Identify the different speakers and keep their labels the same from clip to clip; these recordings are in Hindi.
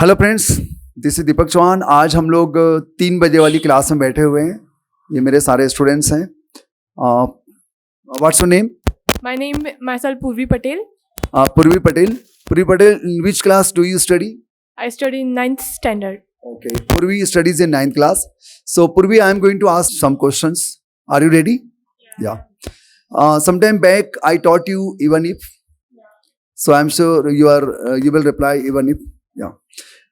Speaker 1: हेलो फ्रेंड्स, दिस इज दीपक चौहान। आज हम लोग 3 बजे वाली क्लास में बैठे हुए हैं। ये मेरे सारे स्टूडेंट्स हैं। What's your name?
Speaker 2: My name, myself Purvi Patel.
Speaker 1: Purvi Patel. Purvi Patel, in which class do you study?
Speaker 2: I study in 9th standard.
Speaker 1: Okay, Purvi studies in 9th class. So Purvi, I am going to ask some questions. Are you ready? Yeah. Sometime back I taught you even if. So I am sure you will reply even if. Yeah.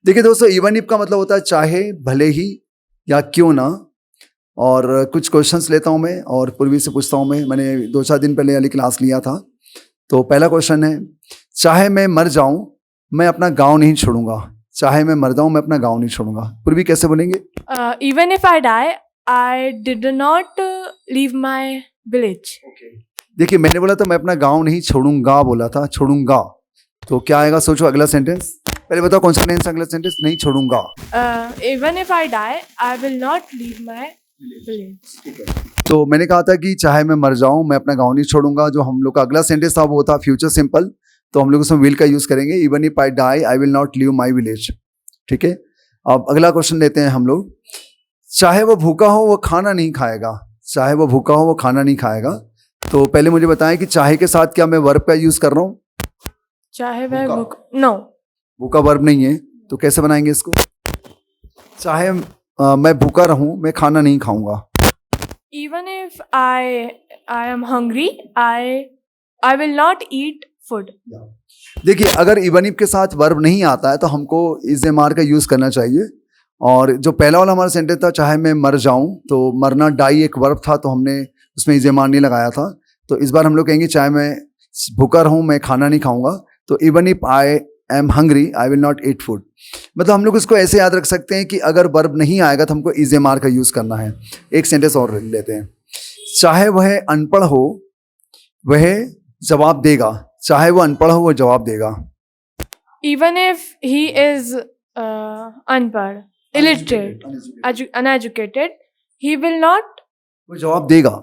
Speaker 1: देखिए दोस्तों, इवन इफ का मतलब होता है चाहे, भले ही या क्यों ना। और कुछ क्वेश्चंस लेता हूं मैं और पूर्वी से पूछता हूं मैं। मैंने 2-4 दिन पहले वाली क्लास लिया था। तो पहला क्वेश्चन है, चाहे मैं मर जाऊं मैं अपना गांव नहीं छोड़ूंगा। चाहे मैं मर जाऊं मैं अपना गांव नहीं छोड़ूंगा। पूर्वी कैसे बोलेंगे?
Speaker 2: Even if I die, I did not leave my village.
Speaker 1: देखिए, मैंने बोला तो मैं अपना गांव नहीं छोड़ूंगा बोला था, छोड़ूंगा। तो क्या आएगा सोचो अगला सेंटेंस। पहले बताओ कौन सा सेंटेंस अगला सेंटेंस? नहीं छोड़ूंगा।
Speaker 2: Even if I die, I will not leave my village.
Speaker 1: तो मैंने कहा था कि चाहे मैं मर जाऊं मैं अपना गांव नहीं छोड़ूंगा। जो हम लोग का अगला सेंटेंस था वो था फ्यूचर सिंपल। तो हम लोग उसमें विल का यूज करेंगे। Even if I die I will not leave my village. ठीक है, अब अगला क्वेश्चन लेते हैं हम लोग। चाहे वो भूखा हो वो खाना नहीं खाएगा। चाहे वो भूखा हो वो खाना नहीं खाएगा। तो पहले मुझे बताएं कि चाहे के साथ क्या मैं वर्ब का यूज कर रहा हूँ?
Speaker 2: चाहे वह no.
Speaker 1: भूखा वर्ब नहीं है, तो कैसे बनाएंगे इसको? चाहे मैं भूखा रहूं मैं खाना नहीं खाऊंगा।
Speaker 2: Even if I am hungry, I will not eat food.
Speaker 1: देखिए, अगर इवन इफ के साथ वर्ब नहीं आता है तो हमको इज़ेमार का यूज करना चाहिए। और जो पहला वाला हमारा सेंटेंस था चाहे मैं मर जाऊं, तो मरना डाई एक वर्ब था तो हमने उसमें इज़ेमार नहीं लगाया था। तो इस बार हम लोग कहेंगे चाहे मैं भूखा रहूं मैं खाना नहीं खाऊंगा। तो even if I am hungry I will not eat food. मतलब हम लोग इसको ऐसे याद रख सकते हैं कि अगर वर्ब नहीं आएगा तो हमको इज़ेमार का यूज करना है। एक सेंटेंस और लेते हैं। चाहे वह अनपढ़ हो वह जवाब देगा। चाहे वो अनपढ़ हो वो जवाब देगा।
Speaker 2: Even if he is unpad, illiterate, uneducated, he will not.
Speaker 1: वो जवाब देगा।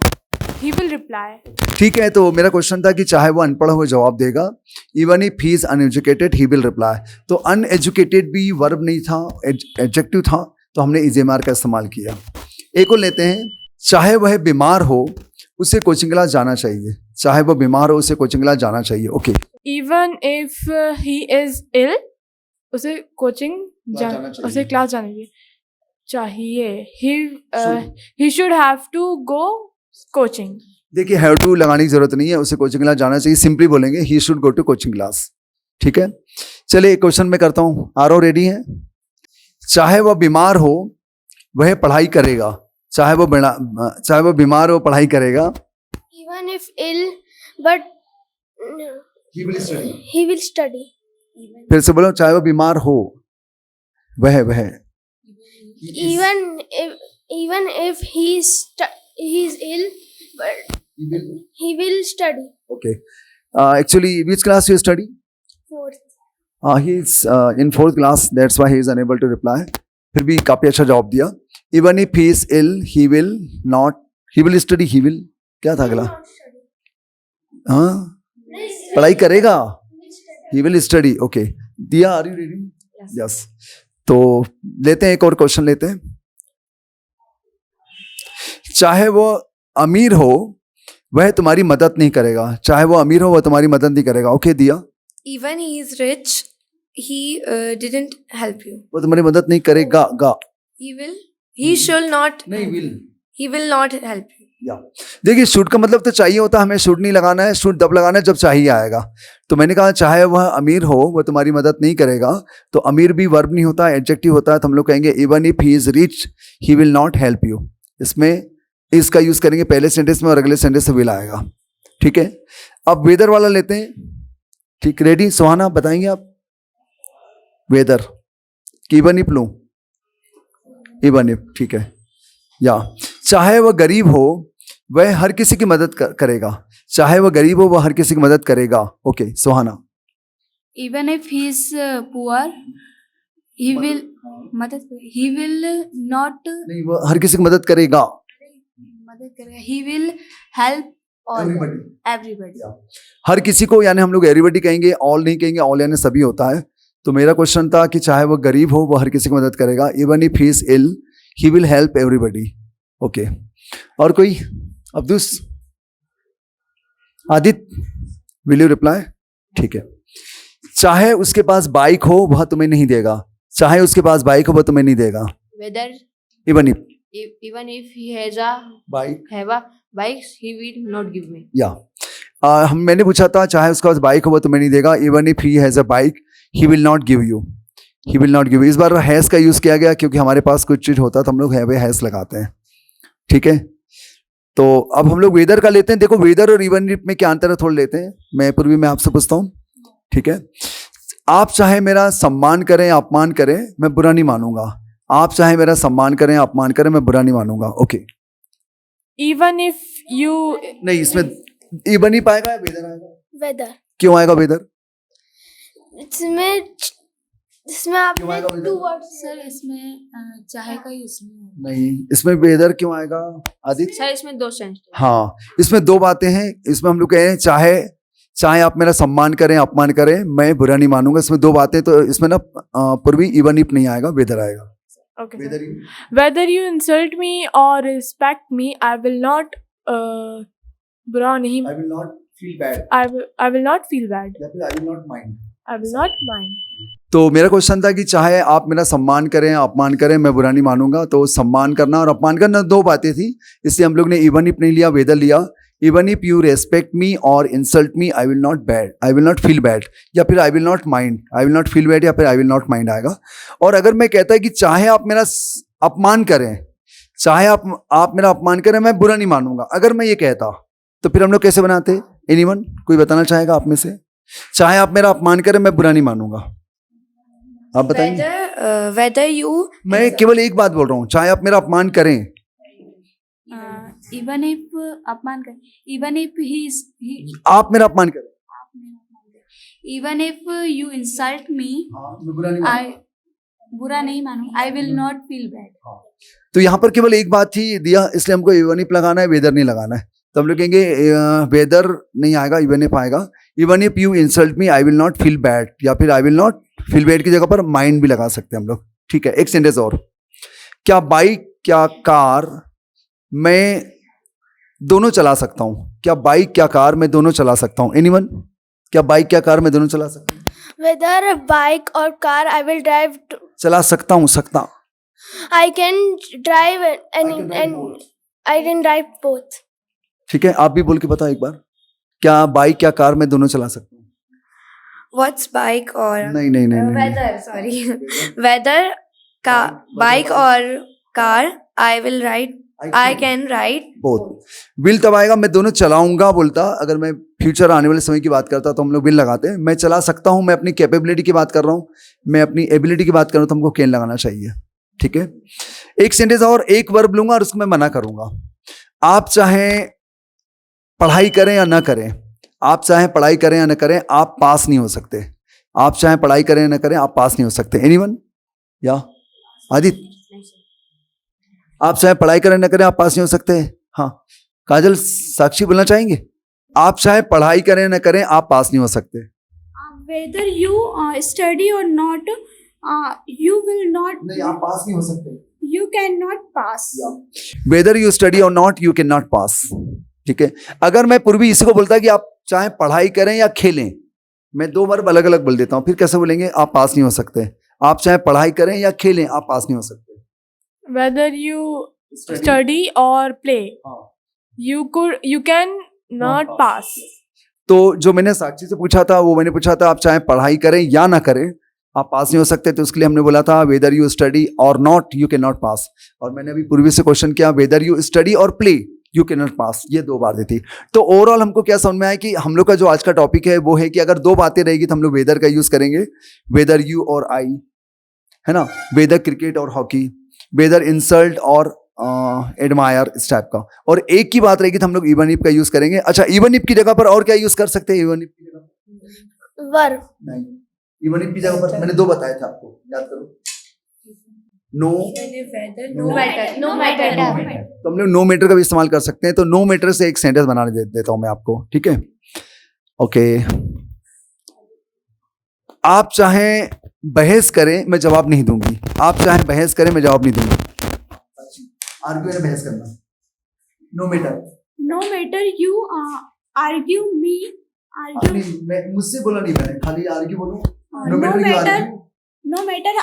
Speaker 2: He will reply.
Speaker 1: ठीक है, तो मेरा क्वेश्चन था कि चाहे वो अनपढ़ हो जवाब देगा। Even if he is uneducated he will reply. तो अनएजुकेटेड भी वर्ब नहीं था, एडजेक्टिव था, तो हमने इज़ेमार का इस्तेमाल किया। एक और लेते हैं। चाहे वह बीमार हो उसे कोचिंग क्लास जाना चाहिए। चाहे वो बीमार हो उसे कोचिंग क्लास जाना चाहिए। Okay.
Speaker 2: Even if he is ill, उसे कोचिंग उसे क्लास जाने चाहिए। He should have to go coaching.
Speaker 1: देखिए, हैव टू लगाने की जरूरत नहीं है, उसे कोचिंग क्लास जाना चाहिए। सिंपली बोलेंगे he should go to coaching class. ठीक है, चलिए एक क्वेश्चन मैं करता हूँ। आरो रेडी है? चाहे वह बीमार हो वह पढ़ाई करेगा। चाहे वो बीमार हो पढ़ाई करेगा।
Speaker 3: Even if ill, but he will study.
Speaker 1: फिर से बोलो, चाहे वो बीमार हो वह
Speaker 3: Even if he is ill, but he will study.
Speaker 1: Okay. Actually, which class you study?
Speaker 3: 4th.
Speaker 1: He is in 4th class. That's why he is unable to reply. फिर भी काफी अच्छा जवाब दिया। Even if he is ill, he will study. He will क्या था अगला? हाँ, पढ़ाई करेगा। He will study. Okay. दिया, are you ready? Yes. तो लेते हैं एक और क्वेश्चन लेते हैं। चाहे वो अमीर हो वह तुम्हारी मदद नहीं करेगा। चाहे वो अमीर हो वह तुम्हारी मदद नहीं करेगा। ओके, दिया।
Speaker 4: Even he is rich, he didn't help you.
Speaker 1: वो तुम्हारी मदद नहीं करेगा।
Speaker 4: He shall not.
Speaker 1: नहीं, will.
Speaker 4: He will not help you.
Speaker 1: या देखिए, शुड का मतलब तो चाहिए होता है, हमें शुड नहीं लगाना है। शुड तब लगाना है जब चाहिए आएगा। तो मैंने कहा चाहे वह अमीर हो वह तुम्हारी मदद नहीं करेगा। तो अमीर भी वर्ब नहीं होता, एडजेक्टिव होता है। तो हम लोग कहेंगे even if he is rich he will not help you. इसमें इसका यूज करेंगे पहले सेंटेंस में और अगले सेंटेंस से विल आएगा। ठीक है, अब वेदर वाला लेते हैं। ठीक, रेडी? सुहाना बताएंगे आप वेदर कि इवन इफ लूं? इवन इफ, ठीक है। या चाहे वह गरीब हो वह हर किसी की मदद करेगा। चाहे वह गरीब हो वह हर किसी की मदद करेगा। Okay, Suhana.
Speaker 4: Even if he is poor, he will not.
Speaker 1: नहीं, वह हर किसी की मदद करेगा।
Speaker 4: He will help all. Everybody.
Speaker 1: हर किसी को यानी हम लोग एवरीबॉडी कहेंगे, ऑल नहीं कहेंगे। ऑल यानी सभी होता है। तो मेरा क्वेश्चन था कि चाहे वो गरीब हो वो हर किसी की मदद करेगा. Even if he is ill he will help everybody. Okay, और कोई? Abdus, Aditya, will you reply? ठीक है. चाहे उसके पास बाइक हो वह तुम्हें नहीं देगा. चाहे उसके पास बाइक हो वह तुम्हें नहीं देगा.
Speaker 5: Whether
Speaker 1: even if
Speaker 5: even if he has a bike, he will not give me.
Speaker 1: या मैंने पूछा था चाहे उसके पास बाइक हो वो तुम्हें नहीं देगा. Even if he has a bike he will not give you. He will not give you. इस बार हैज का यूज किया गया क्योंकि हमारे पास कुछ चीज होता है तो हम लोग हैज लगाते हैं. ठीक है, तो अब हम लोग वेदर का लेते हैं. देखो वेदर और इवन इफ में क्या अंतर है थोड़ा लेते हैं. मैं पूर्वी में आपसे पूछता हूँ. ठीक है, आप चाहे मेरा सम्मान करें या अपमान करें मैं बुरा नहीं मानूंगा. आप चाहे मेरा सम्मान करें या अपमान करें मैं बुरा नहीं मानूंगा. ओके,
Speaker 2: Even if you
Speaker 1: नहीं इसमें इवन ही पाएगा या वेदर आएगा?
Speaker 3: Weather.
Speaker 1: क्यों आएगा वेदर?
Speaker 3: इसमें आपने
Speaker 1: आएगा weather?
Speaker 3: 2 words.
Speaker 4: सर इसमें चाहे का यूज नहीं
Speaker 1: नहीं, इसमें वेदर क्यों आएगा आदित्य?
Speaker 5: सर इसमें 2 सेंस.
Speaker 1: हाँ, इसमें 2 बातें हैं. इसमें हम लोग कह रहे हैं चाहे आप मेरा सम्मान करें अपमान करें मैं बुरा नहीं मानूंगा. इसमें 2 बातें. तो इसमें ना पूर्वी इवन इफ नहीं आएगा, वेदर आएगा.
Speaker 2: okay,
Speaker 1: whether
Speaker 2: whether you insult me or respect me, I will not बुरा नहीं.
Speaker 1: आई will not feel bad
Speaker 2: I will not feel bad.
Speaker 1: या फिर I will not mind.
Speaker 2: I will not mind.
Speaker 1: तो मेरा क्वेश्चन था कि चाहे आप मेरा सम्मान करें अपमान करें मैं बुरा नहीं मानूंगा. तो सम्मान करना और अपमान करना 2 बातें थी, इसलिए हम लोग ने इवन इफ नहीं लिया, वेदर लिया. Even if you respect me और insult me I will not feel bad या फिर I will not mind. I will not feel bad या फिर आई विल नॉट माइंड आएगा. और अगर मैं कहता है कि चाहे आप मेरा अपमान करें, चाहे आप मेरा अपमान करें मैं बुरा नहीं मानूंगा, अगर मैं ये कहता तो फिर हम लोग कैसे बनाते? एनीवन कोई बताना चाहेगा आप में से? चाहे आप मेरा अपमान करें मैं बुरा नहीं मानूंगा, आप बताएंगे.
Speaker 5: Whether you
Speaker 1: मैं केवल एक बात बोल रहा हूँ, चाहे आप मेरा अपमान करें.
Speaker 4: इवन इफ अपमान कर, इवन इफ ही
Speaker 1: आप मेरा अपमान करें,
Speaker 4: even if you insult me
Speaker 1: मैं बुरा नहीं मानूंगा.
Speaker 4: आई बुरा नहीं मानू. आई विल नॉट फील बैड.
Speaker 1: तो यहाँ पर केवल एक बात ही दिया, इसलिए हमको इवन इफ लगाना है, वेदर नहीं लगाना है. तो हम लोग कहेंगे वेदर नहीं आएगा, इवन इफ आएगा. Even if you insult me I will not feel bad या फिर I will not feel bad की जगह पर माइंड भी लगा सकते हैं हम लोग. ठीक है, एक सेंटेंस और. क्या बाइक क्या कार मैं दोनों चला सकता हूँ? क्या बाइक क्या कार मैं दोनों चला सकता हूँ? एनीवन? क्या बाइक क्या कार मैं दोनों चला सकता हूँ?
Speaker 3: Whether bike or car, I will drive.
Speaker 1: चला सकता हूँ, सकता.
Speaker 3: I can drive and I can drive both.
Speaker 1: ठीक है, आप भी बोल के बताओ एक बार. क्या बाइक क्या कार मैं दोनों चला सकता हूँ?
Speaker 5: what's bike or
Speaker 1: नहीं.
Speaker 5: whether sorry whether bike or car I can ride
Speaker 1: both. Will तब आएगा मैं दोनों चलाऊंगा बोलता. अगर मैं फ्यूचर आने वाले समय की बात करता तो हम लोग विल लगाते हैं. मैं चला सकता हूं, मैं अपनी कैपेबिलिटी की बात कर रहा हूं, मैं अपनी एबिलिटी की बात कर रहा हूं तो हमको कैन लगाना चाहिए. ठीक है, एक सेंटेंस और एक वर्ब लूंगा और उसको मैं मना करूंगा. आप चाहे पढ़ाई करें या ना करें, आप चाहे पढ़ाई करें या ना करें आप पास नहीं हो सकते. आप चाहे पढ़ाई करें या ना करें आप पास नहीं हो सकते. एनीवन? या आदित्य? आप चाहे पढ़ाई करें ना करें आप पास नहीं हो सकते. हाँ, काजल साक्षी बोलना चाहेंगे? आप चाहे पढ़ाई करें ना करें आप पास नहीं हो सकते.
Speaker 4: Whether you study or not, you will not.
Speaker 1: नहीं, आप पास नहीं हो सकते.
Speaker 4: You cannot pass.
Speaker 1: Whether you study और not you can not pass. ठीक है, अगर मैं पूर्वी इसी को बोलता कि आप चाहे पढ़ाई करें या खेलें, मैं 2 वर्ब अलग अलग बोल देता हूं, फिर कैसे बोलेंगे? आप पास नहीं हो सकते. आप चाहे पढ़ाई करें या खेलें आप पास नहीं हो सकते.
Speaker 2: Whether you study or play, you can not pass.
Speaker 1: तो जो मैंने साक्षी से पूछा था वो मैंने पूछा था आप चाहे पढ़ाई करें या ना करें आप पास नहीं हो सकते. तो उसके लिए हमने बोला था वेदर यू स्टडी और नॉट यू कैन नॉट पास. और मैंने अभी पूर्वी से क्वेश्चन किया वेदर यू स्टडी और प्ले यू कैन नॉट पास, ये 2 बार दी थी. तो ओवरऑल हमको क्या समझ में आया कि हम लोग का जो आज का टॉपिक है वो है कि अगर 2 बातें रहेगी तो हम लोग वेदर का यूज करेंगे. वेदर यू और आई, है ना, वेदर क्रिकेट और हॉकी, वेदर इंसल्ट और एडमायर इस टाइप का. और एक की बात रहेगी तो हम लोग इवन इफ का यूज करेंगे. अच्छा, इवन इफ की जगह पर और क्या यूज कर सकते हैं? इवन इफ की जगह
Speaker 3: Verb.
Speaker 1: नहीं, इवन इफ की जगह पर मैंने 2 बताए थे आपको, याद करो. नो
Speaker 5: matter
Speaker 1: तो हम लोग नो मैटर का भी इस्तेमाल कर सकते हैं. तो नो मैटर से एक सेंटेंस बनाने देता हूं मैं आपको. ठीक है, ओके. आप चाहें बहस करें मैं जवाब नहीं दूंगी, आप चाहें बहस करें मैं जवाब नहीं दूंगी। आर्ग्यू है बहस करना, no matter.
Speaker 4: No matter you argue me, argue.
Speaker 1: मैं मुझसे बोला नहीं मैंने, खाली आर्ग्यू बोलो।
Speaker 4: No
Speaker 1: you
Speaker 4: matter.
Speaker 1: argue,
Speaker 4: No matter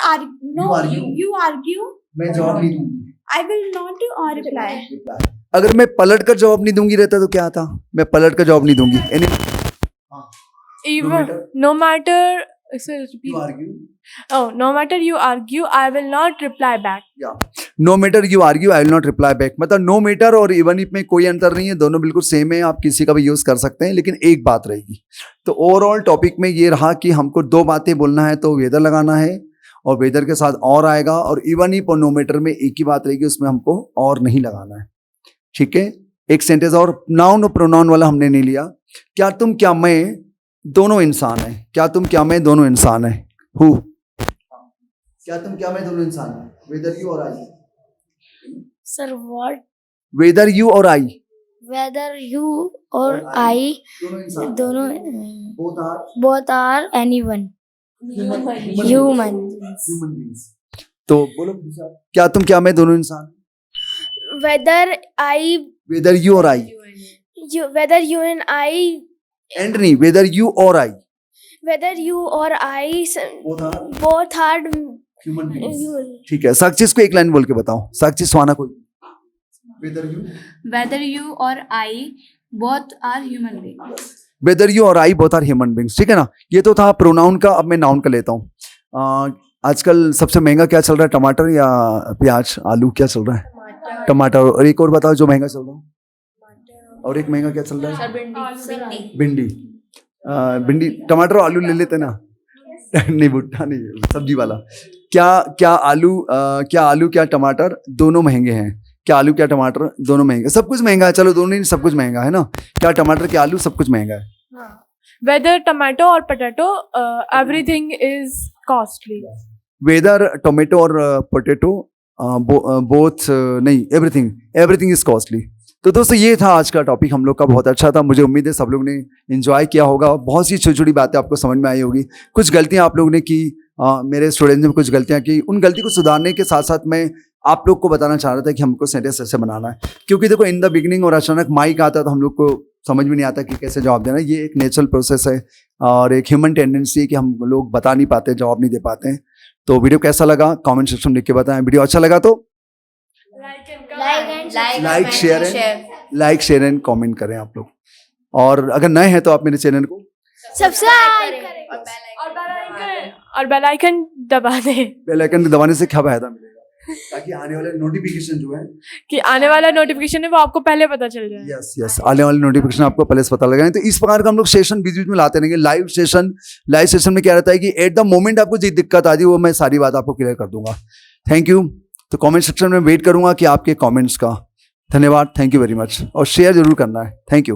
Speaker 4: you argue.
Speaker 1: मैं जवाब नहीं दूंगी।
Speaker 4: I will not reply.
Speaker 1: अगर मैं पलट कर जवाब नहीं दूंगी रहता तो क्या था, मैं पलट कर जवाब नहीं दूंगी।
Speaker 2: Even no matter. Sir, repeat.
Speaker 1: You argue.
Speaker 2: Oh, no matter you argue, I will not reply back.
Speaker 1: No matter you argue I will not reply back, मतलब नो मैटर और इवन इफ में कोई अंतर नहीं है, दोनों बिल्कुल सेम है, आप किसी का भी यूज कर सकते हैं, लेकिन एक बात रहेगी। तो ओवरऑल टॉपिक में ये रहा कि हमको दो बातें बोलना है, तो वेदर लगाना है और वेदर के साथ और आएगा, और इवन इफ और नो मैटर में एक ही बात रहेगी, उसमें हमको और नहीं लगाना है। ठीक है, एक सेंटेंस और नाउन और प्रोनाउन वाला हमने नहीं लिया। क्या तुम क्या मैं दोनों इंसान है, क्या तुम क्या मैं दोनों इंसान है, हु, क्या तुम क्या मैं दोनों इंसान है, वेदर यू और आई।
Speaker 3: Sir, what?
Speaker 1: वेदर यू और आई
Speaker 3: Whether you or I,
Speaker 1: दोनों इंसान,
Speaker 3: दोनों
Speaker 1: both are
Speaker 3: both are anyone. Human.
Speaker 1: human beings। तो बोलो क्या तुम क्या मैं दोनों इंसान,
Speaker 3: Whether I,
Speaker 1: वेदर यू और आई,
Speaker 3: whether you and I,
Speaker 1: and नहीं, वेदर यू और आई,
Speaker 3: whether you or I,
Speaker 1: both are
Speaker 3: both are
Speaker 1: human beings।
Speaker 3: human.
Speaker 1: ठीक है, साक्षी को एक लाइन बोल के बताओ, साक्षी स्वाना कोई, whether you
Speaker 5: Whether you or I both are human beings.
Speaker 1: Whether you और I both are human beings. ठीक है ना, ये तो था प्रोनाउन का। अब मैं नाउन का लेता हूँ। आजकल सबसे महंगा क्या चल रहा है, टमाटर या प्याज, आलू, क्या चल रहा है? टमाटर। और एक और बताओ जो महंगा चल रहा है, और एक महंगा क्या चल रहा है? भिंडी। भिंडी, टमाटर और आलू ले लेते ना नहीं, भुट्टा नहीं, सब्जी वाला। क्या आलू क्या टमाटर दोनों महंगे हैं, क्या आलू क्या टमाटर दोनों महंगे, सब कुछ महंगा है, चलो दोनों ही सब कुछ महंगा है ना, क्या टमाटर क्या आलू सब कुछ महंगा है।
Speaker 2: Whether tomato or potato, everything is costly.
Speaker 1: Whether tomato और पोटैटो बोथ नहीं, एवरीथिंग इज कॉस्टली। तो दोस्तों ये था आज का टॉपिक हम लोग का, बहुत अच्छा था, मुझे उम्मीद है सब लोग ने एंजॉय किया होगा, बहुत सी छोटी छोटी बातें आपको समझ में आई होगी। कुछ गलतियां आप लोगों ने की, मेरे स्टूडेंट्स ने कुछ गलतियां की, उन गलती को सुधारने के साथ साथ मैं आप लोग को बताना चाह रहा था कि हमको सेंटेंस ऐसे बनाना है, क्योंकि देखो इन द बिगिनिंग और अचानक माइक आता तो हम लोग को समझ में नहीं आता कि कैसे जवाब देना। ये एक नेचुरल प्रोसेस है और एक ह्यूमन टेंडेंसी है कि हम लोग बता नहीं पाते, जवाब नहीं दे पाते हैं। तो वीडियो कैसा लगा कमेंट सेक्शन में लिख के बताएं। वीडियो अच्छा लगा तो लाइक शेयर एंड कमेंट करें आप लोग, और अगर नए हैं तो आप मेरे चैनल को
Speaker 3: सब्सक्राइब करें
Speaker 2: और बेल आइकन दबा दें।
Speaker 1: बेल आइकन दबाने से क्या फायदा मिलेगा, ताकि आने वाले नोटिफिकेशन जो है
Speaker 2: कि आने वाला नोटिफिकेशन है वो आपको पहले पता चल जाए।
Speaker 1: यस आने वाले नोटिफिकेशन आपको पहले से पता लगा। तो इस प्रकार का हम लोग सेशन बीच बीच में लाते रहेंगे। लाइव सेशन में क्या रहता है कि एट द मोमेंट आपको जो दिक्कत आती है वो मैं सारी बात आपको क्लियर कर दूंगा। Thank you. तो कमेंट सेक्शन में वेट करूंगा कि आपके कमेंट्स का। धन्यवाद, थैंक यू वेरी मच, और शेयर जरूर करना है। Thank you.